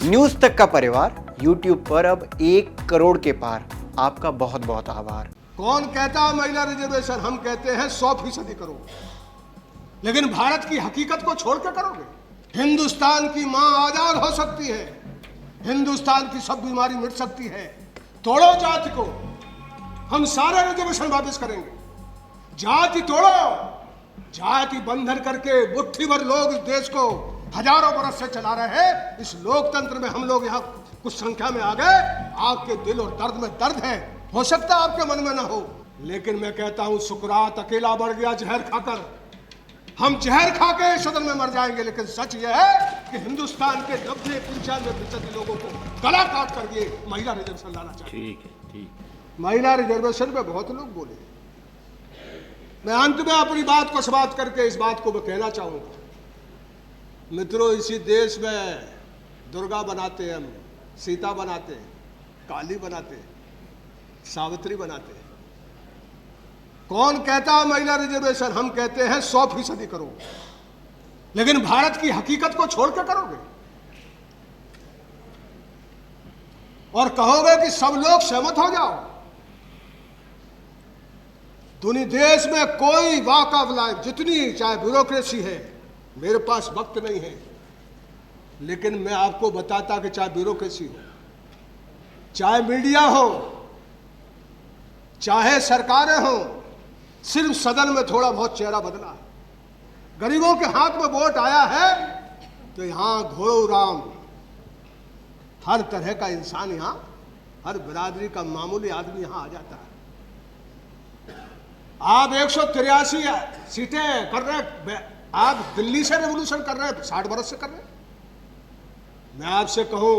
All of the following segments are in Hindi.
न्यूज तक का परिवार YouTube पर अब 1 करोड़ के पार। आपका बहुत बहुत आभार। कौन कहता है महिला रिजर्वेशन? हम कहते हैं 100% करो, लेकिन भारत की हकीकत को छोड़ के करोगे। हिंदुस्तान की मां आजाद हो सकती है, हिंदुस्तान की सब बीमारी मिट सकती है। तोड़ो जाति को, हम सारे रिजर्वेशन वापस करेंगे। जाति तोड़ो, जाति बंधन करके मुट्ठी भर लोग इस देश को हजारों बरस से चला रहे हैं। इस लोकतंत्र में हम लोग यहाँ कुछ संख्या में आ गए। आपके दिल और दर्द में दर्द है, हो सकता है आपके मन में ना हो, लेकिन मैं कहता हूं सुकरात अकेला बढ़ गया जहर खाकर। हम जहर खा के सदन में मर जाएंगे, लेकिन सच यह है कि हिंदुस्तान के 90-95% लोगों को गला काट कर ये महिला रिजर्वेशन लाना चाहिए। ठीक है, ठीक है। महिला रिजर्वेशन पे बहुत लोग बोले। मैं अंत में अपनी बात को समाप्त करके इस बात को मैं कहना चाहूंगा, मित्रों, इसी देश में दुर्गा बनाते हैं, हम सीता बनाते हैं, काली बनाते हैं, सावित्री बनाते हैं। कौन कहता है महिला रिजर्वेशन? हम कहते हैं 100% करो, लेकिन भारत की हकीकत को छोड़ के करोगे और कहोगे कि सब लोग सहमत हो जाओ। दुनिया देश में कोई वॉक ऑफ लाइफ, जितनी चाहे ब्यूरोक्रेसी है, मेरे पास वक्त नहीं है, लेकिन मैं आपको बताता कि चाहे ब्यूरोक्रेसी हो, चाहे मीडिया हो, चाहे सरकारें हो, सिर्फ सदन में थोड़ा बहुत चेहरा बदला है। गरीबों के हाथ में वोट आया है तो यहां घोड़ो राम, हर तरह का इंसान यहां, हर बिरादरी का मामूली आदमी यहां आ जाता है। आप 183 सीटें कर रहे, आप दिल्ली से रेवोल्यूशन कर रहे हैं, 60 बरस से कर रहे हैं। मैं आपसे कहूं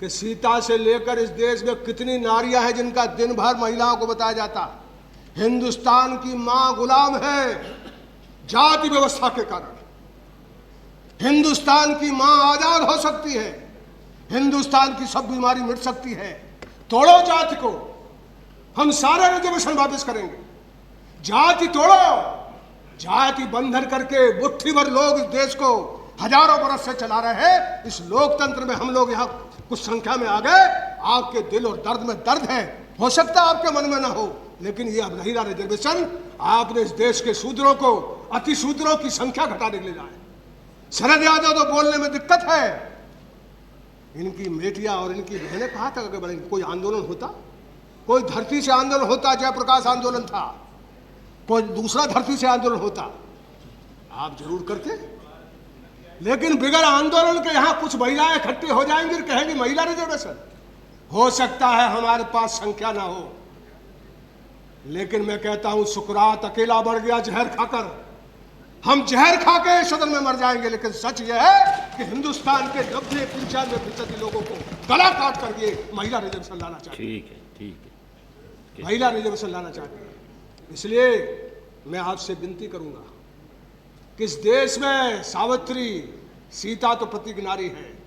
कि सीता से लेकर इस देश में कितनी नारियां हैं जिनका दिन भर महिलाओं को बताया जाता है हिंदुस्तान की मां गुलाम है जाति व्यवस्था के कारण। हिंदुस्तान की मां आजाद हो सकती है, हिंदुस्तान की सब बीमारी मिट सकती है। तोड़ो जाति को, हम सारे रिजर्वेशन वापस करेंगे। जाति तोड़ो, जाति बंधन करके मुट्ठी भर लोग इस देश को हजारों बरस से चला रहे हैं। इस लोकतंत्र में हम लोग यहाँ कुछ संख्या में आ गए। आपके दिल और दर्द में दर्द है, हो सकता है आपके मन में ना हो, लेकिन ये अब महिला रिजर्वेशन आपने इस देश के शूद्रों को, अति शूद्रों की संख्या घटाने के लिए लाए। शरद यादव तो बोलने में दिक्कत है, इनकी बेटियां और इनकी बहनें कहाँ तक आगे बढ़ेंगी? कोई आंदोलन होता, कोई धरती से आंदोलन होता, जयप्रकाश आंदोलन था, कोई दूसरा धरती से आंदोलन होता, आप जरूर करते, लेकिन बिगड़ आंदोलन के यहां कुछ महिलाएं इकट्ठी हो जाएंगी और कहेंगी महिला रिजर्वेशन। हो सकता है हमारे पास संख्या ना हो, लेकिन मैं कहता हूं सुकरात अकेला बढ़ गया जहर खाकर। हम जहर खा के सदन में मर जाएंगे, लेकिन सच यह है कि हिंदुस्तान के 90-95% लोगों को गला काट कर ये महिला रिजर्वेशन लाना चाहिए। ठीक है, ठीक है। महिला रिजर्वेशन लाना चाहते हैं। इसलिए मैं आपसे विनती करूंगा कि इस देश में सावित्री, सीता तो प्रतीक नारी है।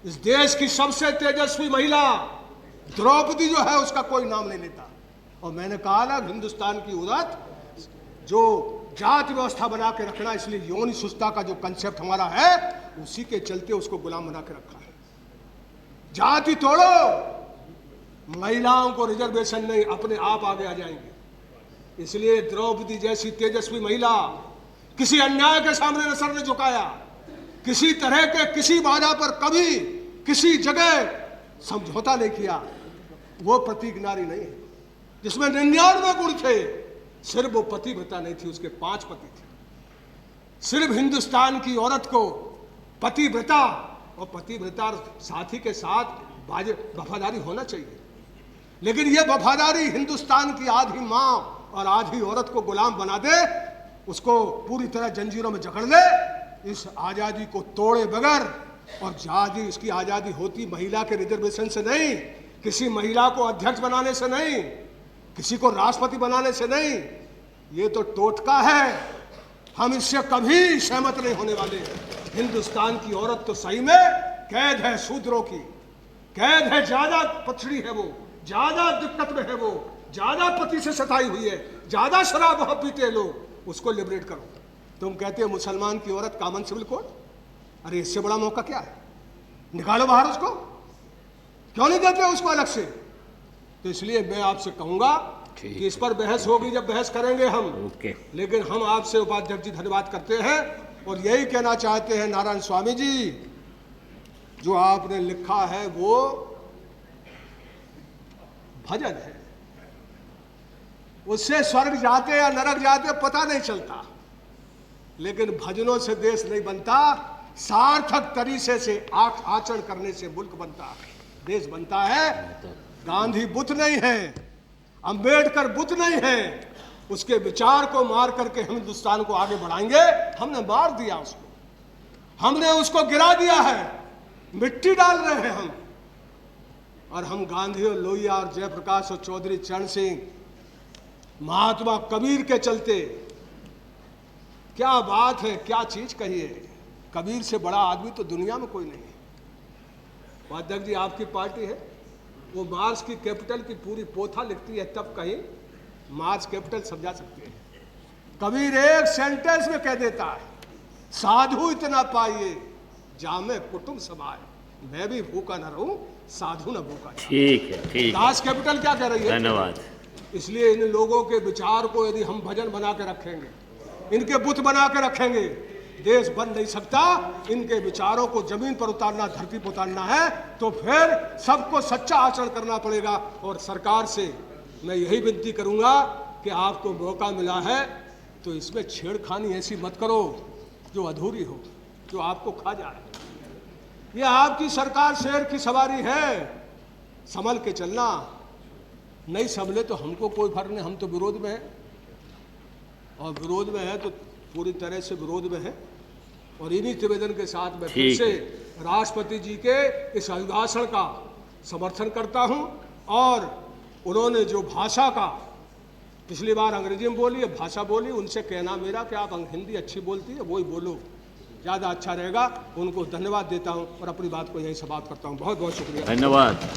इस देश की सबसे तेजस्वी महिला द्रौपदी जो है, उसका कोई नाम नहीं लेता। और मैंने कहा ना, हिंदुस्तान की औरत जो जाति व्यवस्था बना के रखना, इसलिए योनि सुस्ता का जो कंसेप्ट हमारा है, उसी के चलते उसको गुलाम बना के रखा है। जाति तोड़ो, महिलाओं को रिजर्वेशन नहीं, अपने आप आगे आ जाएंगे। इसलिए द्रौपदी जैसी तेजस्वी महिला किसी अन्याय के सामने न सर ने झुकाया, किसी तरह के किसी बाधा पर कभी किसी जगह समझौता नहीं किया। वो प्रतीक नारी नहीं है जिसमें 99 गुण थे। सिर्फ वो पतिव्रता नहीं थी, उसके 5 पति थे। सिर्फ हिंदुस्तान की औरत को पतिव्रता और पतिव्रता साथी के साथ वफादारी होना चाहिए, लेकिन ये वफादारी हिंदुस्तान की आधी मां और आधी औरत को गुलाम बना दे, उसको पूरी तरह जंजीरों में जकड़ ले। इस आज़ादी को तोड़े बगैर, और जाति, इसकी आज़ादी होती महिला के रिजर्वेशन से नहीं, किसी महिला को अध्यक्ष बनाने से नहीं, किसी को राष्ट्रपति बनाने से नहीं। ये तो टोटका है, हम इससे कभी सहमत नहीं होने वाले। हिंदुस्तान की औरत तो सही में कैद है, शूद्रों की कैद है, ज्यादा पछड़ी है, वो ज्यादा दिक्कत में है, वो ज्यादा पति से सताई हुई है, ज्यादा शराब वहां पीते हैं लोग, उसको लिबरेट करो। तुम कहते हो मुसलमान की औरत कॉमन सिविल कोड, अरे इससे बड़ा मौका क्या है? निकालो बाहर उसको, क्यों नहीं देते उसको अलग से? तो इसलिए मैं आपसे कहूंगा कि इस पर बहस होगी, जब बहस करेंगे हम। ओके। लेकिन हम आपसे उपाध्यक्ष जी धन्यवाद करते हैं और यही कहना चाहते हैं, नारायण स्वामी जी जो आपने लिखा है वो भजन है, उससे स्वर्ग जाते या नरक जाते पता नहीं चलता, लेकिन भजनों से देश नहीं बनता, सार्थक तरीके से आचरण करने से मुल्क बनता है, देश बनता है। गांधी बुत नहीं है, अंबेडकर बुत नहीं है, उसके विचार को मार करके हम हिंदुस्तान को आगे बढ़ाएंगे। हमने मार दिया उसको, हमने उसको गिरा दिया है, मिट्टी डाल रहे हैं हम। और हम गांधी और लोहिया और जयप्रकाश और चौधरी चरण सिंह, महात्मा कबीर के चलते, क्या बात है, क्या चीज कही है। कबीर से बड़ा आदमी तो दुनिया में कोई नहीं है। उपाध्यक्ष जी आपकी पार्टी है, वो मार्क्स की कैपिटल की पूरी पोथा लिखती है, तब कहीं मार्क्स कैपिटल समझा सकते हैं। कबीर एक सेंटेंस में कह देता है, साधु इतना पाइए जामे कुटुंब समाए, मैं भी भूखा न रहूं साधु न भूखा। ठीक है, ठीक है। दास कैपिटल क्या कह रही है? धन्यवाद। इसलिए इन लोगों के विचार को यदि हम भजन बना के रखेंगे, इनके बुत बना के रखेंगे, देश बन नहीं सकता। इनके विचारों को जमीन पर उतारना, धरती पर उतारना है तो फिर सबको सच्चा आचरण करना पड़ेगा। और सरकार से मैं यही विनती करूंगा कि आपको मौका मिला है तो इसमें छेड़खानी ऐसी मत करो जो अधूरी हो, जो आपको खा जाए। यह आपकी सरकार शेर की सवारी है, संभल के चलना। नहीं संभले तो हमको कोई फर्क नहीं, हम तो विरोध में हैं, और विरोध में है तो पूरी तरह से विरोध में है। और इन्हीं निवेदन के साथ मैं फिर से राष्ट्रपति जी के इस अभिभाषण का समर्थन करता हूं। और उन्होंने जो भाषा का पिछली बार अंग्रेजी में बोली, भाषा बोली, उनसे कहना मेरा कि आप हिंदी अच्छी बोलती है, वही बोलो, ज़्यादा अच्छा रहेगा। उनको धन्यवाद देता हूं और अपनी बात को यहीं समाप्त करता हूं। बहुत बहुत शुक्रिया। धन्यवाद।